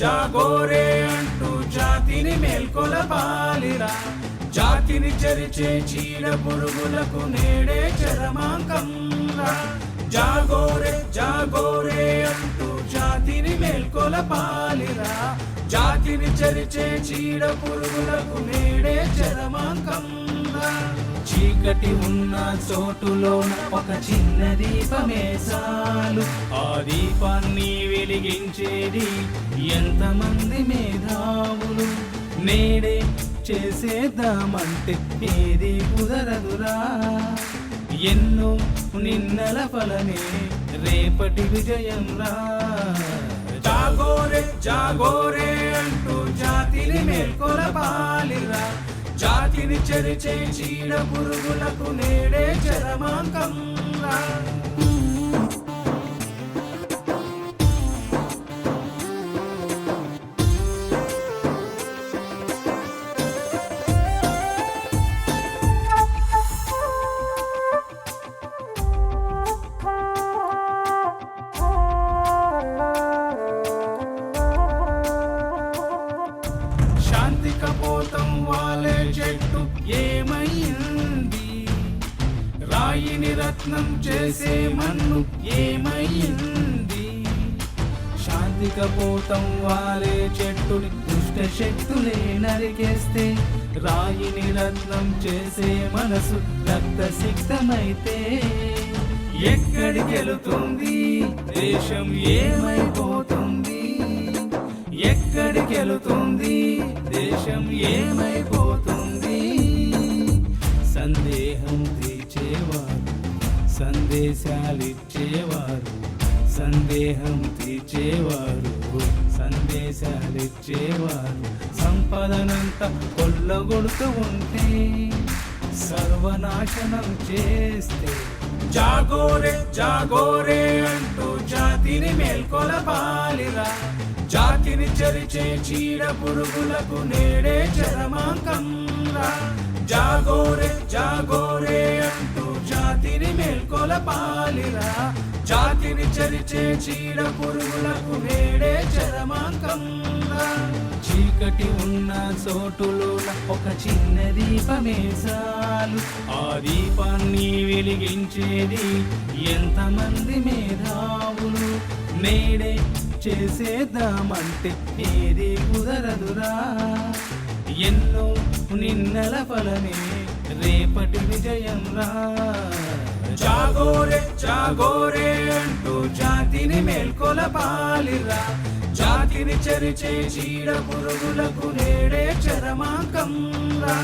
జాగోరే అంటూ జాతిని మేల్కొలపాలిరా. జాతిని చరిచే చీడ పురుగులకు నేడే చరమాంకం రా. జాగోరే జాగోరే అంటూ జాతిని మేల్కొలపాలిరా. జాతిని చరిచే చీడ పురుగులకు నేడే చరమాంకం రా. చీకటి ఉన్న చోటులోన ఒక చిన్న దీపమే చాలు. ఆ దీపాన్ని వెలిగించేది ఎంతమంది మేధావులు. నేడే చేసేద్దామంటే ఏది కుదరదురా. ఎన్నో నిన్నల ఫలమే రేపటి విజయం రా. జాగోరే జాగోరే అంటూ జాతిని మేల్కొలపాలిరా. జాతిని చరిచే చీడ పురుగులకు నేడే చరమాంకం రా. శాంతి కపోతం వాలే చెట్టు ఏమయ్యింది? రాయిని రత్నం చేసే మన్ను ఏమయ్యింది? శాంతి కపోతం వాలే చెట్టుని దుష్ట శక్తులే నరికేస్తే, రాయిని రత్నం చేసే మనసు రక్తసిక్తమైతే ఎక్కడికెళుతుంది దేశం? ఏమైపోతుంది? ఎక్కడికెళుతుంది దేశం? ఏమైపోతుంది? సందేహం తీర్చేవారు, సందేశాలిచ్చేవారు, సందేహం తీర్చేవారు, సందేశాలిచ్చేవారు సంపదనంతా కొల్లగొడుతూ ఉంటే, సర్వనాశనం చేస్తే జాగోరే జాగోరే అంటూ జాతిని మేల్కొలపాలిరా. జాతిని చరిచే చీడ పురుగులకు నేడే చరమాంకం రా. జాగోరే జాగోరే అంటూ జాతిని మేల్కొలపాలిరా. జాతిని చరిచే చీడ పురుగులకు నేడే చరమాంకం రా. చీకటి ఉన్న చోటులోన ఒక చిన్న దీపమే చాలు. ఆ దీపాన్ని వెలిగించేది ఎంతమంది మేధావులు. నేడే చేసేద్దామంటే ఏది కుదరదురా. ఎన్నో నిన్నల ఫలమే రేపటి విజయం రా. జాగోరే జాగోరే అంటూ జాతిని మేల్కొలపాలిరా. జాతిని చరిచే చీడ పురుగులకు నేడే చరమాంకం రా.